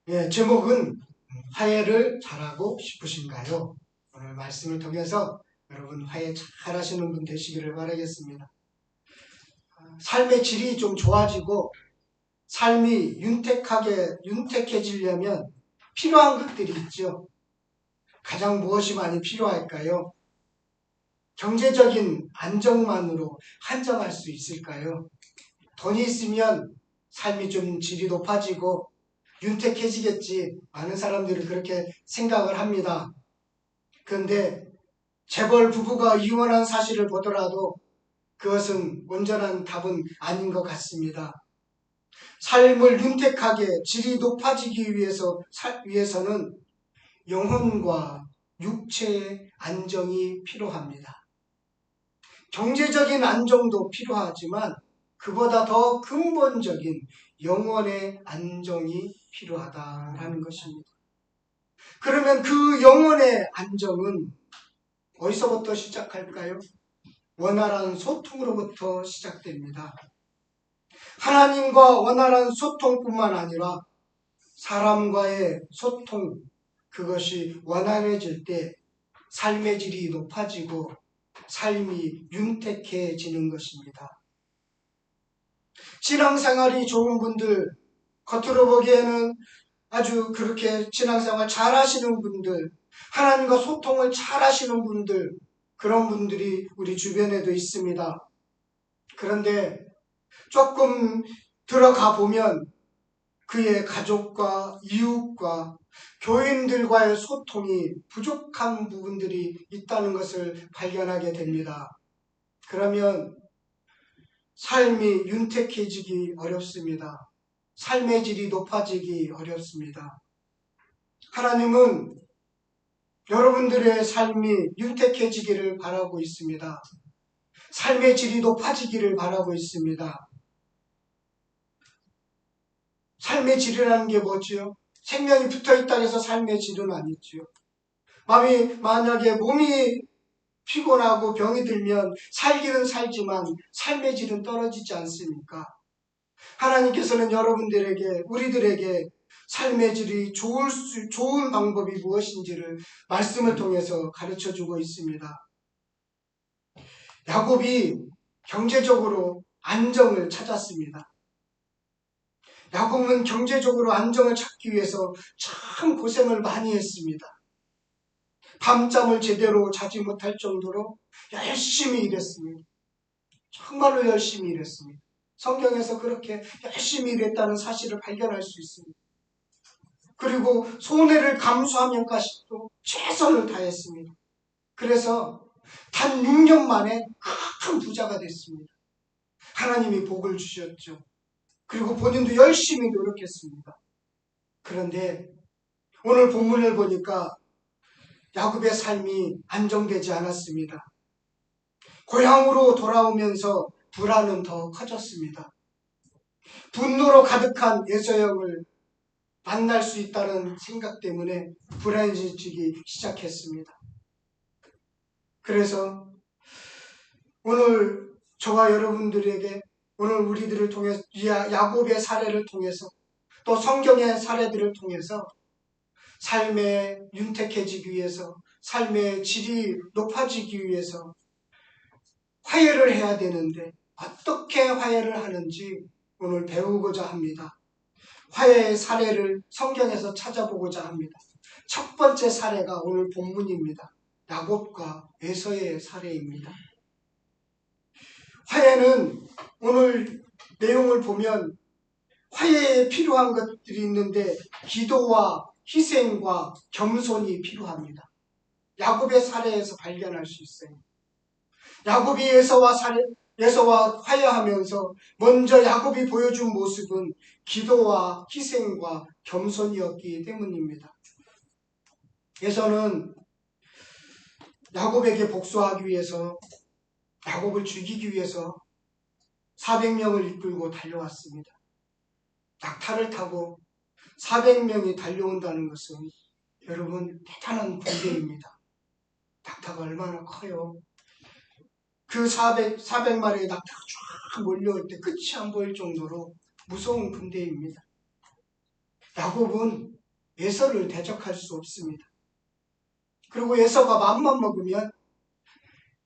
예, 제목은 화해를 잘하고 싶으신가요? 오늘 말씀을 통해서 여러분 화해 잘하시는 분 되시기를 바라겠습니다. 삶의 질이 좀 좋아지고 삶이 윤택해지려면 필요한 것들이 있죠. 가장 무엇이 많이 필요할까요? 경제적인 안정만으로 한정할 수 있을까요? 돈이 있으면 삶이 좀 질이 높아지고 윤택해지겠지. 많은 사람들이 그렇게 생각을 합니다. 그런데 재벌 부부가 이혼한 사실을 보더라도 그것은 온전한 답은 아닌 것 같습니다. 삶을 윤택하게 질이 높아지기 위해서는 영혼과 육체의 안정이 필요합니다. 경제적인 안정도 필요하지만 그보다 더 근본적인 영혼의 안정이 필요하다라는 것입니다. 그러면 그 영혼의 안정은 어디서부터 시작할까요? 원활한 소통으로부터 시작됩니다. 하나님과 원활한 소통뿐만 아니라 사람과의 소통, 그것이 원활해질 때 삶의 질이 높아지고 삶이 윤택해지는 것입니다. 신앙생활이 좋은 분들, 겉으로 보기에는 아주 그렇게 신앙생활 잘하시는 분들, 하나님과 소통을 잘하시는 분들, 그런 분들이 우리 주변에도 있습니다. 그런데 조금 들어가 보면 그의 가족과 이웃과 교인들과의 소통이 부족한 부분들이 있다는 것을 발견하게 됩니다. 그러면 삶이 윤택해지기 어렵습니다. 삶의 질이 높아지기 어렵습니다. 하나님은 여러분들의 삶이 윤택해지기를 바라고 있습니다. 삶의 질이 높아지기를 바라고 있습니다. 삶의 질이라는 게 뭐지요? 생명이 붙어있다고 해서 삶의 질은 아니지요. 만약에 몸이 피곤하고 병이 들면 살기는 살지만 삶의 질은 떨어지지 않습니까? 하나님께서는 여러분들에게, 우리들에게 삶의 질이 좋은 방법이 무엇인지를 말씀을 통해서 가르쳐주고 있습니다. 야곱이 경제적으로 안정을 찾았습니다. 야곱은 경제적으로 안정을 찾기 위해서 참 고생을 많이 했습니다. 밤잠을 제대로 자지 못할 정도로 열심히 일했습니다. 정말로 열심히 일했습니다. 성경에서 그렇게 열심히 일했다는 사실을 발견할 수 있습니다. 그리고 손해를 감수하면까지도 최선을 다했습니다. 그래서 단 6년 만에 큰 부자가 됐습니다. 하나님이 복을 주셨죠. 그리고 본인도 열심히 노력했습니다. 그런데 오늘 본문을 보니까 야곱의 삶이 안정되지 않았습니다. 고향으로 돌아오면서 불안은 더 커졌습니다. 분노로 가득한 에서형을 만날 수 있다는 생각 때문에 불안해지기 시작했습니다. 그래서 오늘 저와 여러분들에게 오늘 우리들을 통해서 야곱의 사례를 통해서 또 성경의 사례들을 통해서 삶에 윤택해지기 위해서 삶의 질이 높아지기 위해서 화해를 해야 되는데 어떻게 화해를 하는지 오늘 배우고자 합니다. 화해의 사례를 성경에서 찾아보고자 합니다. 첫 번째 사례가 오늘 본문입니다. 야곱과 에서의 사례입니다. 화해는 오늘 내용을 보면 화해에 필요한 것들이 있는데 기도와 희생과 겸손이 필요합니다. 야곱의 사례에서 발견할 수 있어요. 야곱이 에서와 화해하면서 먼저 야곱이 보여준 모습은 기도와 희생과 겸손이었기 때문입니다. 에서는 야곱에게 복수하기 위해서, 야곱을 죽이기 위해서 400명을 이끌고 달려왔습니다. 낙타를 타고 400명이 달려온다는 것은 여러분 대단한 군대입니다. 낙타가 얼마나 커요. 그 400마리의 낙타가 쫙 몰려올 때 끝이 안 보일 정도로 무서운 군대입니다. 야곱은 에서를 대적할 수 없습니다. 그리고 에서가 맘만 먹으면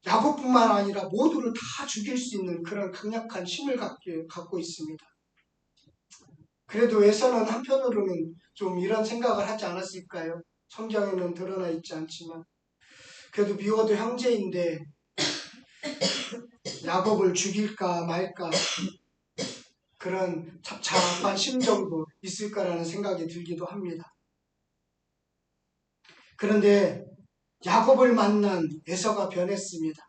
야곱뿐만 아니라 모두를 다 죽일 수 있는 그런 강력한 힘을 갖고 있습니다. 그래도 에서는 한편으로는 좀 이런 생각을 하지 않았을까요? 성경에는 드러나 있지 않지만 그래도 미워도 형제인데 야곱을 죽일까 말까 그런 잡잡한 심정도 있을 거라는 생각이 들기도 합니다. 그런데 야곱을 만난 에서가 변했습니다.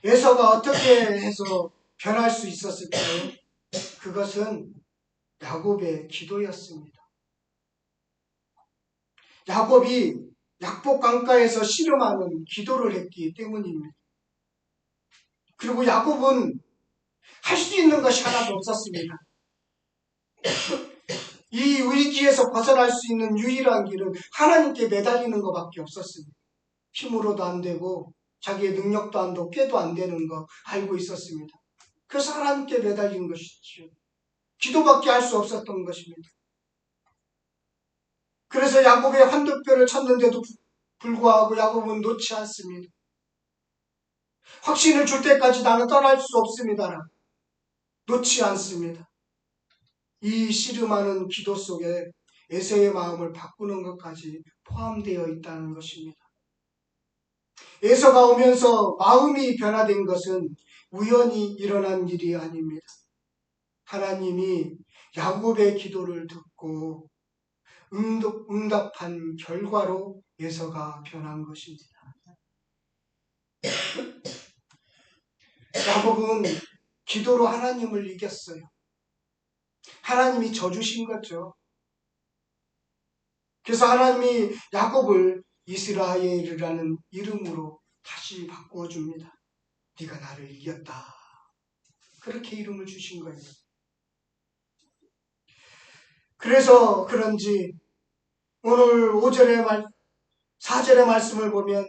에서가 어떻게 해서 변할 수 있었을까요? 그것은 야곱의 기도였습니다. 야곱이 약복 강가에서 씨름하는 기도를 했기 때문입니다. 그리고 야곱은 할 수 있는 것이 하나도 없었습니다. 이 위기에서 벗어날 수 있는 유일한 길은 하나님께 매달리는 것밖에 없었습니다. 힘으로도 안 되고 자기의 능력도 안 되고 꾀도 안 되는 거 알고 있었습니다. 그래서 하나님께 매달린 것이죠. 기도밖에 할 수 없었던 것입니다. 그래서 야곱의 환도뼈를 쳤는데도 불구하고 야곱은 놓지 않습니다. 확신을 줄 때까지 나는 떠날 수 없습니다. 놓지 않습니다. 이 씨름하는 기도 속에 에서의 마음을 바꾸는 것까지 포함되어 있다는 것입니다. 에서가 오면서 마음이 변화된 것은 우연히 일어난 일이 아닙니다. 하나님이 야곱의 기도를 듣고 응답한 결과로 에서가 변한 것입니다. 야곱은 기도로 하나님을 이겼어요. 하나님이 져주신 거죠. 그래서 하나님이 야곱을 이스라엘이라는 이름으로 다시 바꾸어줍니다. 네가 나를 이겼다. 그렇게 이름을 주신 거예요. 그래서 그런지 오늘 4절의 말씀을 보면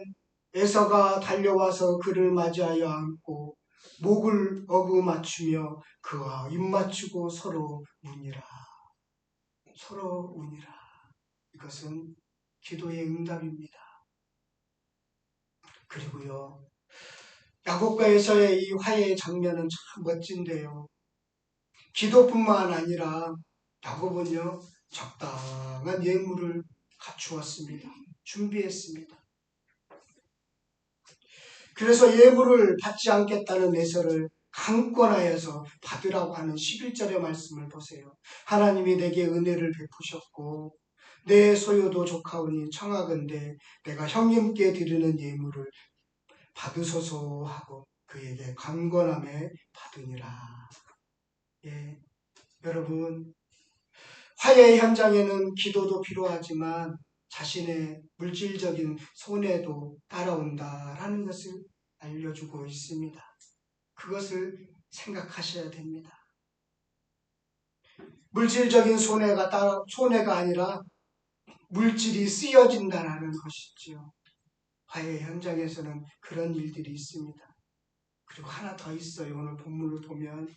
에서가 달려와서 그를 맞이하여 안고 목을 어루맞추며 그와 입맞추고 서로 우니라. 서로 우니라. 이것은 기도의 응답입니다. 그리고요, 야곱과 에서의 이 화해의 장면은 참 멋진데요. 기도뿐만 아니라 야곱은요, 적당한 예물을 갖추었습니다. 준비했습니다. 그래서 예물을 받지 않겠다는 에서를 강권하여서 받으라고 하는 11절의 말씀을 보세요. 하나님이 내게 은혜를 베푸셨고 내 소유도 조카오니 청하건대 내가 형님께 드리는 예물을 받으소서 하고 그에게 강권함에 받으니라. 예, 여러분, 화해의 현장에는 기도도 필요하지만 자신의 물질적인 손해도 따라온다라는 것을 알려주고 있습니다. 그것을 생각하셔야 됩니다. 물질적인 손해가 아니라 물질이 쓰여진다라는 것이지요. 화해 현장에서는 그런 일들이 있습니다. 그리고 하나 더 있어요. 오늘 본문을 보면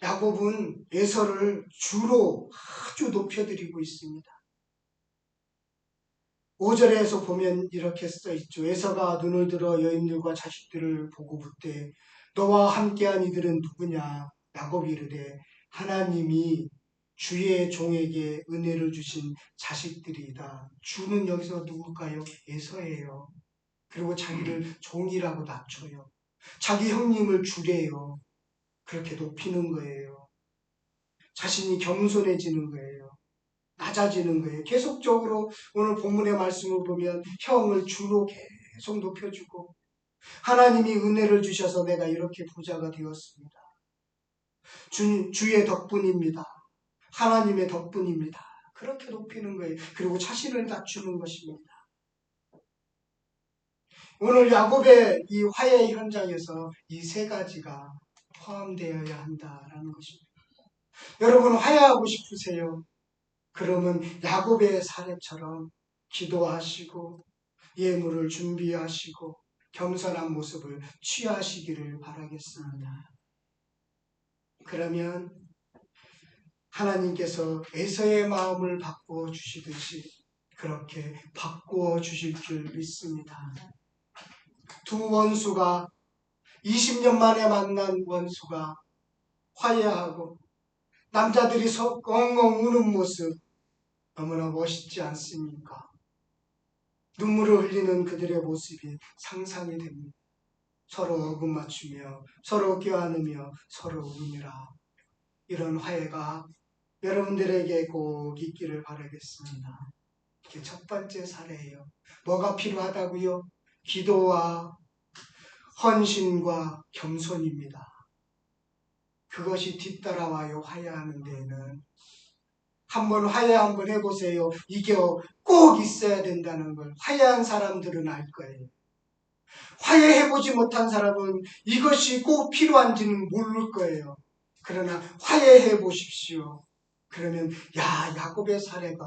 야곱은 에서를 주로 아주 높여드리고 있습니다. 5절에서 보면 이렇게 써있죠. 에서가 눈을 들어 여인들과 자식들을 보고 묻되 너와 함께한 이들은 누구냐? 야곱이 이르되 하나님이 주의 종에게 은혜를 주신 자식들이다. 주는 여기서 누굴까요? 에서예요. 그리고 자기를 종이라고 낮춰요. 자기 형님을 주래요. 그렇게 높이는 거예요. 자신이 겸손해지는 거예요. 낮아지는 거예요. 계속적으로 오늘 본문의 말씀을 보면 형을 주로 계속 높여주고 하나님이 은혜를 주셔서 내가 이렇게 부자가 되었습니다. 주의 덕분입니다. 하나님의 덕분입니다. 그렇게 높이는 거예요. 그리고 자신을 낮추는 것입니다. 오늘 야곱의 이 화해 현장에서 이 세 가지가 포함되어야 한다는 것입니다. 여러분 화해하고 싶으세요? 그러면 야곱의 사례처럼 기도하시고 예물을 준비하시고 겸손한 모습을 취하시기를 바라겠습니다. 그러면 하나님께서 에서의 마음을 바꾸어 주시듯이 그렇게 바꾸어 주실 줄 믿습니다. 두 원수가 20년 만에 만난 원수가 화해하고 남자들이 엉엉 우는 모습 너무나 멋있지 않습니까? 눈물을 흘리는 그들의 모습이 상상이 됩니다. 서로 어긋맞추며 서로 껴안으며 서로 우느라 이런 화해가 여러분들에게 꼭 있기를 바라겠습니다. 이게 첫 번째 사례예요. 뭐가 필요하다고요? 기도와 헌신과 겸손입니다. 그것이 뒤따라와요. 화해하는 데에는. 한번 화해 한번 해보세요. 이게 꼭 있어야 된다는 걸 화해한 사람들은 알 거예요. 화해해보지 못한 사람은 이것이 꼭 필요한지는 모를 거예요. 그러나 화해해 보십시오. 그러면 야곱의 사례가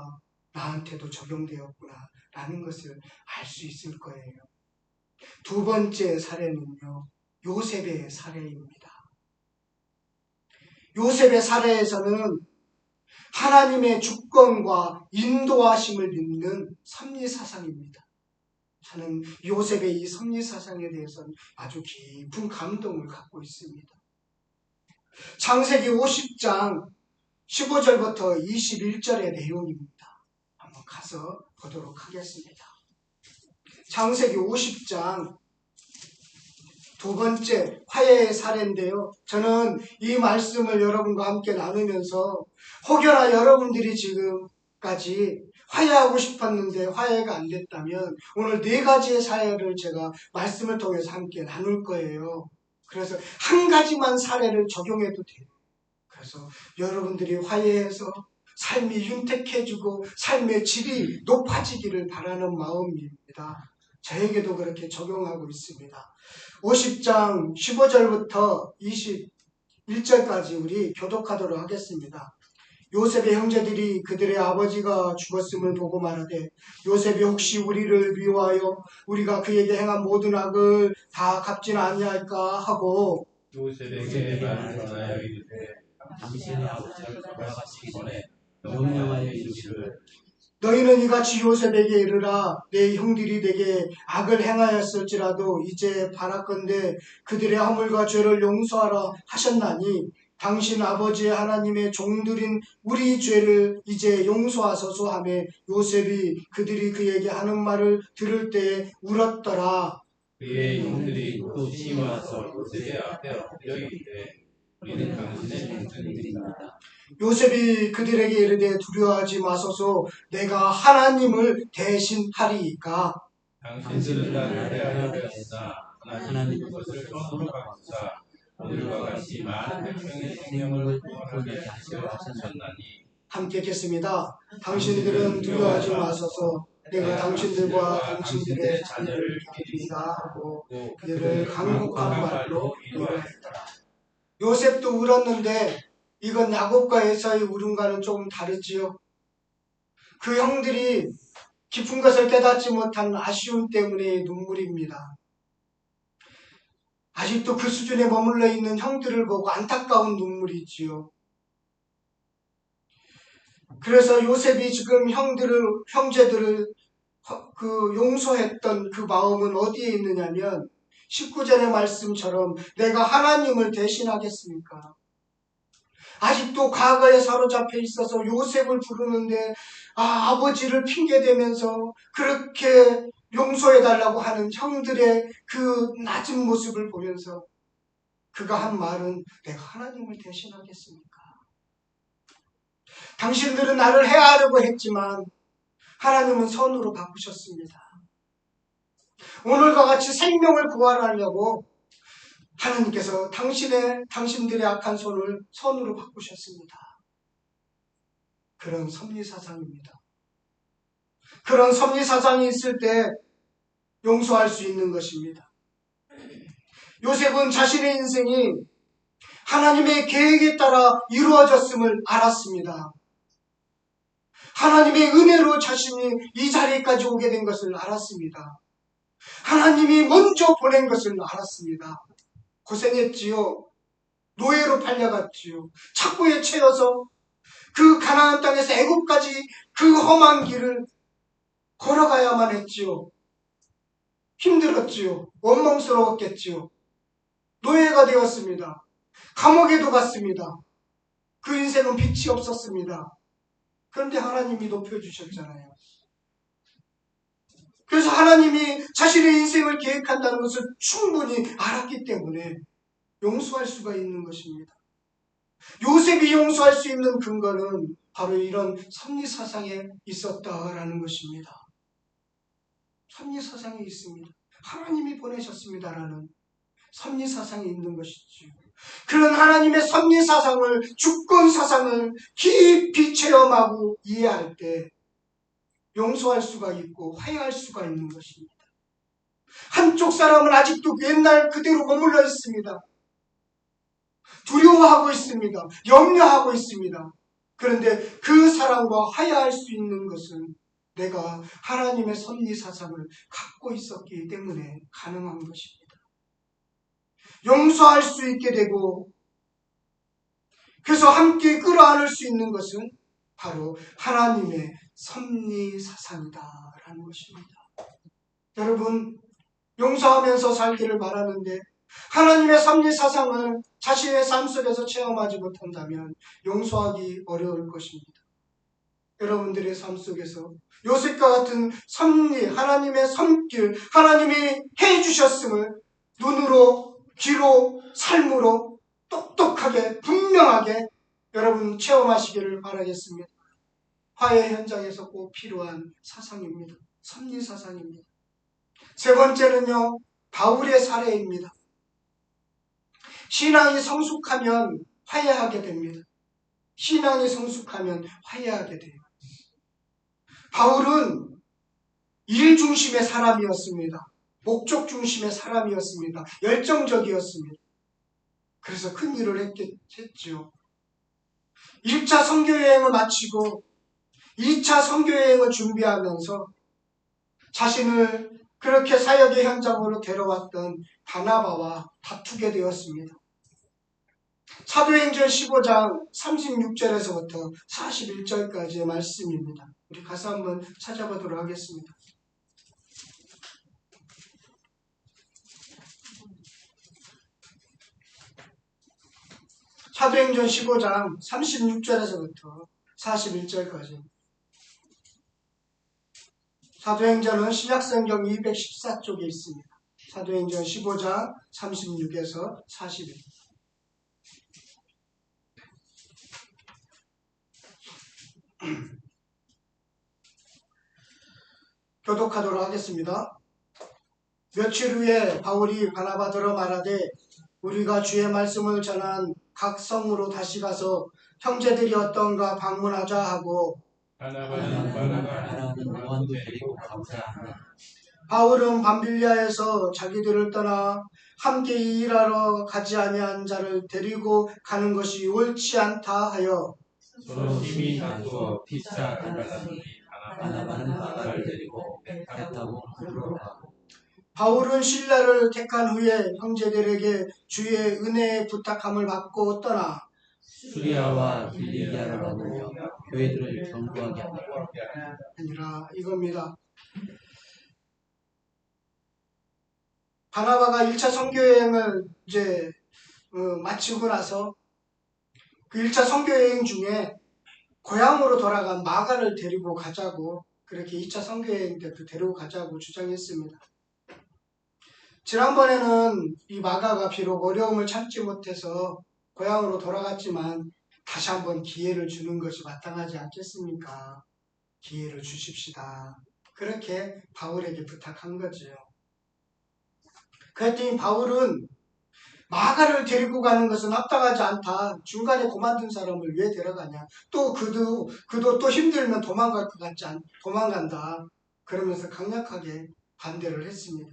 나한테도 적용되었구나 라는 것을 알 수 있을 거예요. 두 번째 사례는요. 요셉의 사례입니다. 요셉의 사례에서는 하나님의 주권과 인도하심을 믿는 섭리사상입니다. 저는 요셉의 이 섭리사상에 대해서는 아주 깊은 감동을 갖고 있습니다. 창세기 50장 15절부터 21절의 내용입니다. 한번 가서 보도록 하겠습니다. 창세기 50장 두 번째 화해의 사례인데요. 저는 이 말씀을 여러분과 함께 나누면서 혹여나 여러분들이 지금까지 화해하고 싶었는데 화해가 안 됐다면 오늘 네 가지의 사례를 제가 말씀을 통해서 함께 나눌 거예요. 그래서 한 가지만 사례를 적용해도 돼요. 그래서 여러분들이 화해해서 삶이 윤택해지고 삶의 질이 높아지기를 바라는 마음입니다. 저에게도 그렇게 적용하고 있습니다. 50장 15절부터 21절까지 우리 교독하도록 하겠습니다. 요셉의 형제들이 그들의 아버지가 죽었음을 보고 말하되 요셉이 혹시 우리를 미워하여 우리가 그에게 행한 모든 악을 다 갚지는 아니할까 하고 요셉에게 말을 전하여 이르되 당신의 아버지를 돌아가시기 전에 명령하여 이르시를 너희는 이같이 요셉에게 이르라 내 형들이 내게 악을 행하였을지라도 이제 바라건대 그들의 허물과 죄를 용서하라 하셨나니 당신 아버지의 하나님의 종들인 우리 죄를 이제 용서하소서 하며 요셉이 그들이 그에게 하는 말을 들을 때에 울었더라. 그의 형들이 또 친히 와서 요셉의 앞에 엎드려 이르되 우리는 당신의 동생들이니이다. 요셉이 그들에게 이르되 두려워하지 마소서 내가 하나님을 대신하리이까. 당신들은 나를 대하여 하였으나 하나님 그것을 손으로 바꾸사 오늘과 같이 많은 백성의 생명을 구원하게 하시려 하셨나니. 함께 읽겠습니다. 당신들은 두려워하지 마소서 내가 당신들과 당신들의 자녀를 기리리다 하고 그들을 강곡한 말로 위로했더라. 요셉도 울었는데 이건 야곱과 에사의 울음과는 조금 다르지요. 그 형들이 깊은 것을 깨닫지 못한 아쉬움 때문에 눈물입니다. 아직도 그 수준에 머물러 있는 형들을 보고 안타까운 눈물이지요. 그래서 요셉이 지금 형제들을 용서했던 그 마음은 어디에 있느냐면 19절의 말씀처럼 내가 하나님을 대신하겠습니까? 아직도 과거에 사로잡혀 있어서 요셉을 부르는데 아버지를 핑계대면서 그렇게 용서해달라고 하는 형들의 그 낮은 모습을 보면서 그가 한 말은 내가 하나님을 대신하겠습니까? 당신들은 나를 해하려고 했지만 하나님은 선으로 바꾸셨습니다. 오늘과 같이 생명을 구원하려고 하나님께서 당신들의 악한 손을 선으로 바꾸셨습니다. 그런 섭리사상입니다. 그런 섭리사상이 있을 때 용서할 수 있는 것입니다. 요셉은 자신의 인생이 하나님의 계획에 따라 이루어졌음을 알았습니다. 하나님의 은혜로 자신이 이 자리까지 오게 된 것을 알았습니다. 하나님이 먼저 보낸 것을 알았습니다. 고생했지요. 노예로 팔려갔지요. 착고에 채여서 그 가나안 땅에서 애굽까지 그 험한 길을 걸어가야만 했지요. 힘들었지요. 원망스러웠겠지요. 노예가 되었습니다. 감옥에도 갔습니다. 그 인생은 빛이 없었습니다. 그런데 하나님이 높여주셨잖아요. 그래서 하나님이 자신의 인생을 계획한다는 것을 충분히 알았기 때문에 용서할 수가 있는 것입니다. 요셉이 용서할 수 있는 근거는 바로 이런 섭리사상에 있었다라는 것입니다. 섭리사상이 있습니다. 하나님이 보내셨습니다라는 섭리사상이 있는 것이지요. 그런 하나님의 섭리사상을, 주권사상을 깊이 체험하고 이해할 때 용서할 수가 있고 화해할 수가 있는 것입니다. 한쪽 사람은 아직도 옛날 그대로 머물러 있습니다. 두려워하고 있습니다. 염려하고 있습니다. 그런데 그 사람과 화해할 수 있는 것은 내가 하나님의 섭리사상을 갖고 있었기 때문에 가능한 것입니다. 용서할 수 있게 되고 그래서 함께 끌어안을 수 있는 것은 바로 하나님의 섭리사상이다라는 것입니다. 여러분, 용서하면서 살기를 바라는데 하나님의 섭리사상을 자신의 삶 속에서 체험하지 못한다면 용서하기 어려울 것입니다. 여러분들의 삶 속에서 요셉과 같은 섭리, 하나님의 손길, 하나님이 해주셨음을 눈으로, 귀로, 삶으로 똑똑하게, 분명하게 여러분 체험하시기를 바라겠습니다. 화해 현장에서 꼭 필요한 사상입니다. 섭리사상입니다. 세 번째는요, 바울의 사례입니다. 신앙이 성숙하면 화해하게 됩니다. 신앙이 성숙하면 화해하게 돼요. 바울은 일 중심의 사람이었습니다. 목적 중심의 사람이었습니다. 열정적이었습니다. 그래서 큰 일을 했죠. 1차 선교여행을 마치고 2차 선교여행을 준비하면서 자신을 그렇게 사역의 현장으로 데려왔던 바나바와 다투게 되었습니다. 사도행전 15장 36절에서부터 41절까지의 말씀입니다. 우리 가서 한번 찾아보도록 하겠습니다. 사도행전 15장 36절에서부터 41절까지. 사도행전은 신약성경 214쪽에 있습니다. 사도행전 15장 36에서 41. 교독하도록 하겠습니다. 며칠 후에 바울이 바나바더러 말하되 우리가 주의 말씀을 전한 각 성으로 다시 가서 형제들이 어떤가 방문하자 하고 바나바는 바라는 원도 데리고 가고자 하나 바울은 밤빌리아에서 자기들을 떠나 함께 일하러 가지 아니한 자를 데리고 가는 것이 옳지 않다 하여 서로 심히 다투어 피차 갈라서니 바나바는 바라를 데리고 배 타고 그로 가고 바울은 신라를 택한 후에 형제들에게 주의 은혜의 부탁함을 받고 떠나 수리아와 빌리기아를 넘으며 교회들을 경고하게 하고 아니라 이겁니다. 바나바가 1차 선교여행을 이제 마치고 나서 그 1차 선교여행 중에 고향으로 돌아간 마가를 데리고 가자고 그렇게 2차 선교여행 때도 데리고 가자고 주장했습니다. 지난번에는 이 마가가 비록 어려움을 참지 못해서 고향으로 돌아갔지만 다시 한번 기회를 주는 것이 마땅하지 않겠습니까? 기회를 주십시다. 그렇게 바울에게 부탁한 거죠. 그랬더니 바울은 마가를 데리고 가는 것은 합당하지 않다. 중간에 그만둔 사람을 왜 데려가냐. 또 그도 또 힘들면 도망간다. 그러면서 강력하게 반대를 했습니다.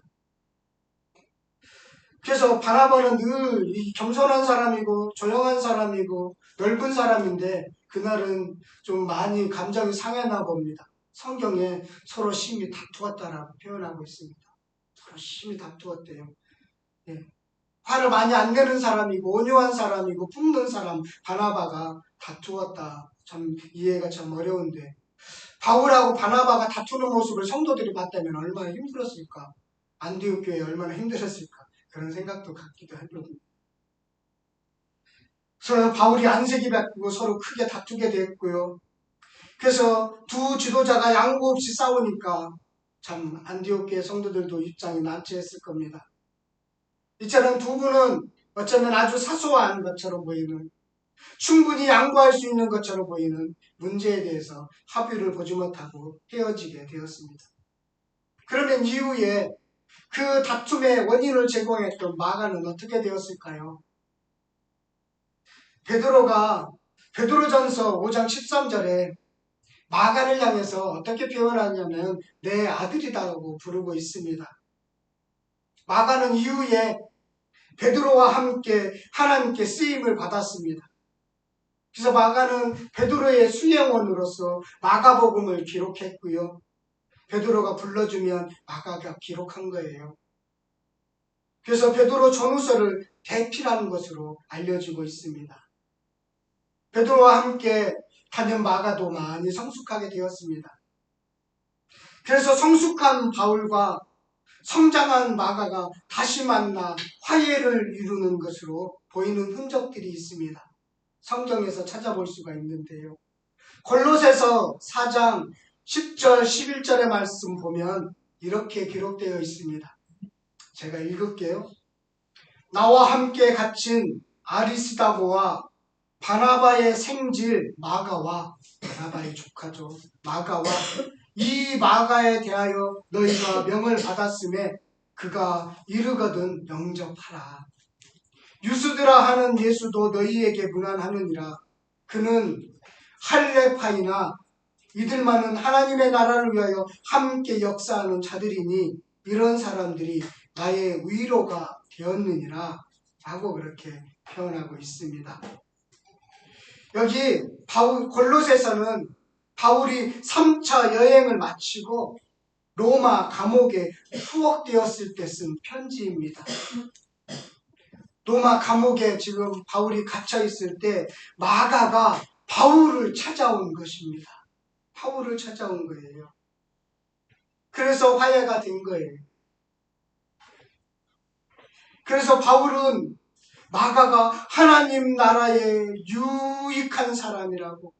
그래서 바나바는 늘 겸손한 사람이고 조용한 사람이고 넓은 사람인데 그날은 좀 많이 감정이 상했나 봅니다. 성경에 서로 심히 다투었다라고 표현하고 있습니다. 서로 심히 다투었대요. 예. 화를 많이 안 내는 사람이고 온유한 사람이고 품는 사람 바나바가 다투었다. 참 이해가 참 어려운데 바울하고 바나바가 다투는 모습을 성도들이 봤다면 얼마나 힘들었을까? 안디옥 교회 얼마나 힘들었을까? 그런 생각도 갖기도 하거든요. 그래서 바울이 안색이 바뀌고 서로 크게 다투게 됐고요. 그래서 두 지도자가 양보 없이 싸우니까 참 안디옥 교회 성도들도 입장이 난처했을 겁니다. 이처럼 두 분은 어쩌면 아주 사소한 것처럼 보이는 충분히 양보할 수 있는 것처럼 보이는 문제에 대해서 합의를 보지 못하고 헤어지게 되었습니다. 그러면 이후에 그 다툼의 원인을 제공했던 마가는 어떻게 되었을까요? 베드로전서 5장 13절에 마가를 향해서 어떻게 표현하냐면 내 아들이다라고 부르고 있습니다. 마가는 이후에 베드로와 함께 하나님께 쓰임을 받았습니다. 그래서 마가는 베드로의 수행원으로서 마가복음을 기록했고요. 베드로가 불러주면 마가가 기록한 거예요. 그래서 베드로 전후서를 대필하는 것으로 알려지고 있습니다. 베드로와 함께 다닌 마가도 많이 성숙하게 되었습니다. 그래서 성숙한 바울과 성장한 마가가 다시 만나 화해를 이루는 것으로 보이는 흔적들이 있습니다. 성경에서 찾아볼 수가 있는데요. 골로새서 4장 10절 11절의 말씀 보면 이렇게 기록되어 있습니다. 제가 읽을게요. 나와 함께 갇힌 아리스다고와 바나바의 생질 마가와 바나바의 조카죠. 마가와 이 마가에 대하여 너희가 명을 받았음에 그가 이르거든 영접하라. 유스드라 하는 예수도 너희에게 문안하느니라. 그는 할레파이나 이들만은 하나님의 나라를 위하여 함께 역사하는 자들이니 이런 사람들이 나의 위로가 되었느니라 라고 그렇게 표현하고 있습니다. 여기 골로새서는 바울이 3차 여행을 마치고 로마 감옥에 투옥되었을 때 쓴 편지입니다. 로마 감옥에 지금 바울이 갇혀 있을 때 마가가 바울을 찾아온 것입니다. 바울을 찾아온 거예요. 그래서 화해가 된 거예요. 그래서 바울은 마가가 하나님 나라에 유익한 사람이라고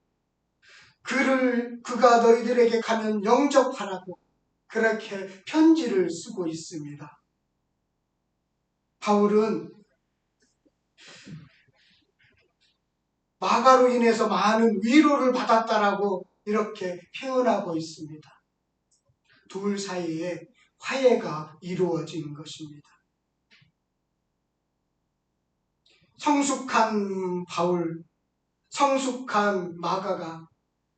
그가 너희들에게 가면 영접하라고 그렇게 편지를 쓰고 있습니다. 바울은 마가로 인해서 많은 위로를 받았다라고 이렇게 표현하고 있습니다. 둘 사이에 화해가 이루어진 것입니다. 성숙한 바울, 성숙한 마가가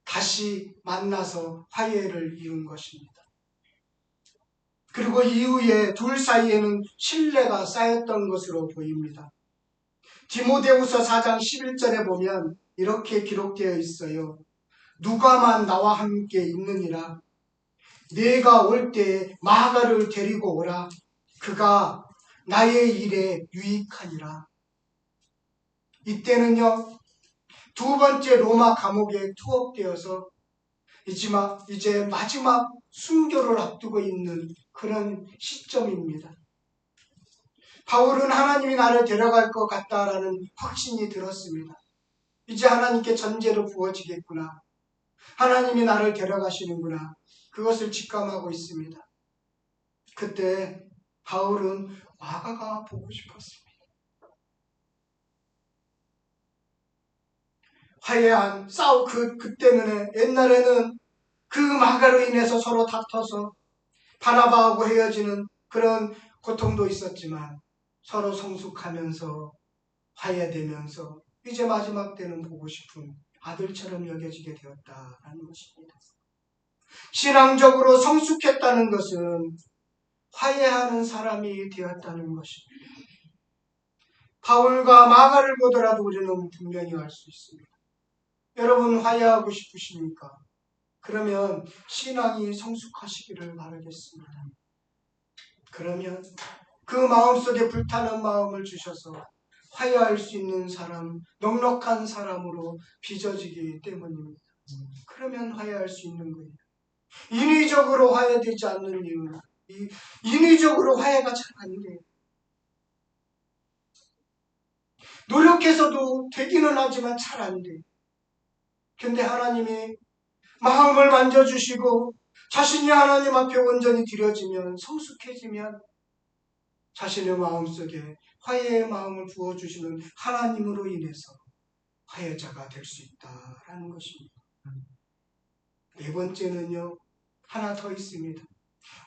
다시 만나서 화해를 이룬 것입니다. 그리고 이후에 둘 사이에는 신뢰가 쌓였던 것으로 보입니다. 디모데후서 4장 11절에 보면 이렇게 기록되어 있어요. 누가만 나와 함께 있느니라. 내가 올 때에 마가를 데리고 오라. 그가 나의 일에 유익하니라. 이때는요. 두 번째 로마 감옥에 투옥되어서 이제 마지막 순교를 앞두고 있는 그런 시점입니다. 바울은 하나님이 나를 데려갈 것 같다라는 확신이 들었습니다. 이제 하나님께 전제로 부어지겠구나. 하나님이 나를 데려가시는구나. 그것을 직감하고 있습니다. 그때 바울은 마가가 보고 싶었습니다. 화해한 그 때문에 옛날에는 그 마가로 인해서 서로 다퉈서 바나바하고 헤어지는 그런 고통도 있었지만 서로 성숙하면서 화해되면서 이제 마지막 때는 보고 싶은 아들처럼 여겨지게 되었다라는 것입니다. 신앙적으로 성숙했다는 것은 화해하는 사람이 되었다는 것입니다. 바울과 마가를 보더라도 우리는 분명히 알 수 있습니다. 여러분 화해하고 싶으십니까? 그러면 신앙이 성숙하시기를 바라겠습니다. 그러면 그 마음속에 불타는 마음을 주셔서 화해할 수 있는 사람, 넉넉한 사람으로 빚어지기 때문입니다. 그러면 화해할 수 있는 거예요. 인위적으로 화해되지 않는 이유는 인위적으로 화해가 잘 안 돼요. 노력해서도 되기는 하지만 잘 안 돼요. 근데 하나님이 마음을 만져주시고 자신이 하나님 앞에 온전히 드려지면, 성숙해지면 자신의 마음속에 화해의 마음을 부어주시는 하나님으로 인해서 화해자가 될 수 있다라는 것입니다. 네 번째는요, 하나 더 있습니다.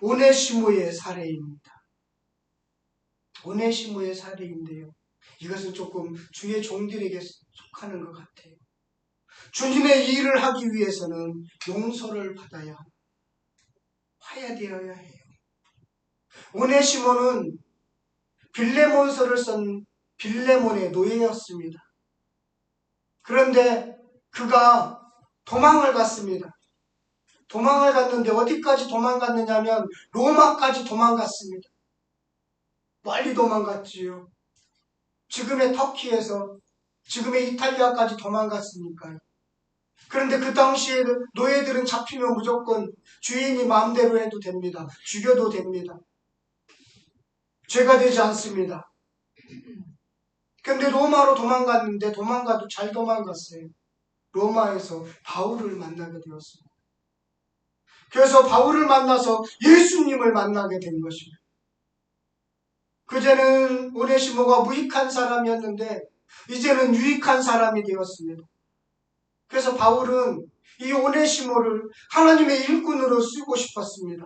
오네시모의 사례입니다. 오네시모의 사례인데요, 이것은 조금 주의 종들에게 속하는 것 같아요. 주님의 일을 하기 위해서는 용서를 받아야 합니다. 화해되어야 해요. 오네시모는 빌레몬서를 쓴 빌레몬의 노예였습니다. 그런데 그가 도망을 갔습니다. 도망을 갔는데 어디까지 도망갔느냐면 로마까지 도망갔습니다. 멀리 도망갔지요. 지금의 터키에서 지금의 이탈리아까지 도망갔으니까요. 그런데 그 당시에 노예들은 잡히면 무조건 주인이 마음대로 해도 됩니다. 죽여도 됩니다. 죄가 되지 않습니다. 근데 로마로 도망갔는데 도망가도 잘 도망갔어요. 로마에서 바울을 만나게 되었습니다. 그래서 바울을 만나서 예수님을 만나게 된 것입니다. 그제는 오네시모가 무익한 사람이었는데 이제는 유익한 사람이 되었습니다. 그래서 바울은 이 오네시모를 하나님의 일꾼으로 쓰고 싶었습니다.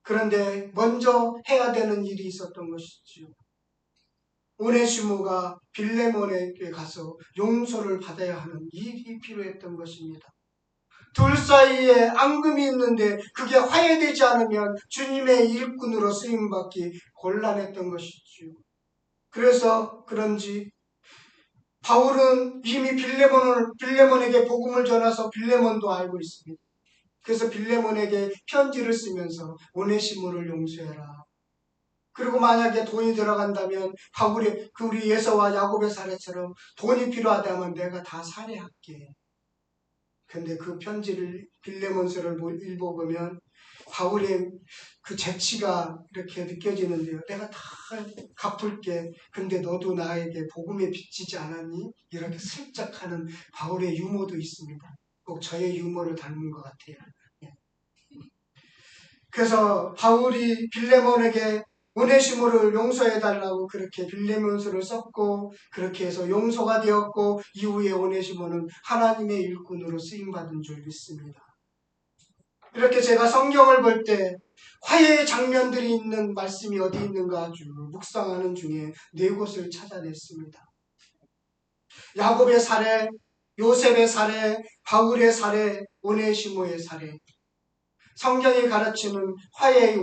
그런데 먼저 해야 되는 일이 있었던 것이지요. 오네시모가 빌레몬에게 가서 용서를 받아야 하는 일이 필요했던 것입니다. 둘 사이에 앙금이 있는데 그게 화해되지 않으면 주님의 일꾼으로 쓰임받기 곤란했던 것이지요. 그래서 그런지 바울은 이미 빌레몬에게 복음을 전해서 빌레몬도 알고 있습니다. 그래서 빌레몬에게 편지를 쓰면서 오네시모를 용서해라. 그리고 만약에 돈이 들어간다면 바울의 우리 예서와 야곱의 사례처럼 돈이 필요하다면 내가 다 살해할게. 근데 그 편지를 빌레몬서를 읽어보면 바울의 그 재치가 이렇게 느껴지는데요. 내가 다 갚을게. 근데 너도 나에게 복음에 비치지 않았니? 이렇게 슬쩍 하는 바울의 유머도 있습니다. 꼭 저의 유머를 닮은 것 같아요. 그래서 바울이 빌레몬에게 오네시모를 용서해달라고 그렇게 빌레몬서를 썼고 그렇게 해서 용서가 되었고 이후에 오네시모는 하나님의 일꾼으로 쓰임받은 줄 믿습니다. 이렇게 제가 성경을 볼 때 화해의 장면들이 있는 말씀이 어디 있는가 아주 묵상하는 중에 네 곳을 찾아냈습니다. 야곱의 사례, 요셉의 사례, 바울의 사례, 오네시모의 사례. 성경이 가르치는 화해의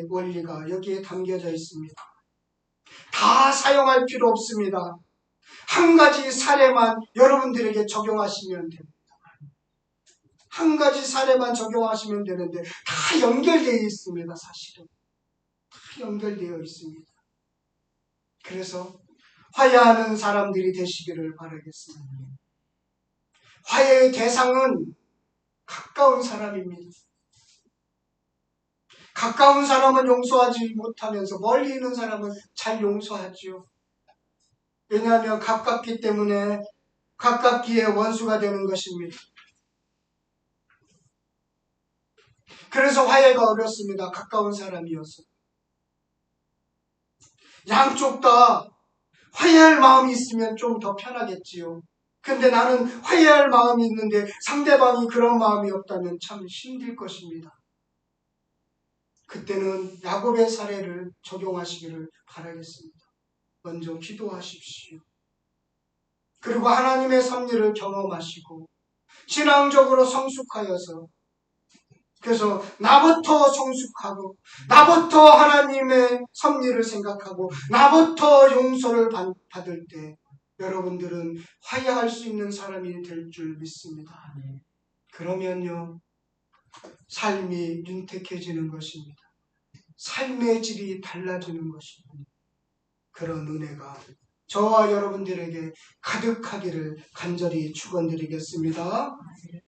원리가 여기에 담겨져 있습니다. 다 사용할 필요 없습니다. 한 가지 사례만 여러분들에게 적용하시면 됩니다. 한 가지 사례만 적용하시면 되는데 다 연결되어 있습니다. 사실은 다 연결되어 있습니다. 그래서 화해하는 사람들이 되시기를 바라겠습니다. 화해의 대상은 가까운 사람입니다. 가까운 사람은 용서하지 못하면서 멀리 있는 사람은 잘 용서하지요. 왜냐하면 가깝기 때문에 가깝기에 원수가 되는 것입니다. 그래서 화해가 어렵습니다. 가까운 사람이어서. 양쪽 다 화해할 마음이 있으면 좀 더 편하겠지요. 근데 나는 화해할 마음이 있는데 상대방이 그런 마음이 없다면 참 힘들 것입니다. 그때는 야곱의 사례를 적용하시기를 바라겠습니다. 먼저 기도하십시오. 그리고 하나님의 섭리를 경험하시고 신앙적으로 성숙하여서 그래서 나부터 성숙하고 나부터 하나님의 섭리를 생각하고 나부터 용서를 받을 때 여러분들은 화해할 수 있는 사람이 될 줄 믿습니다. 그러면요 삶이 윤택해지는 것입니다. 삶의 질이 달라지는 것입니다. 그런 은혜가 저와 여러분들에게 가득하기를 간절히 축원드리겠습니다.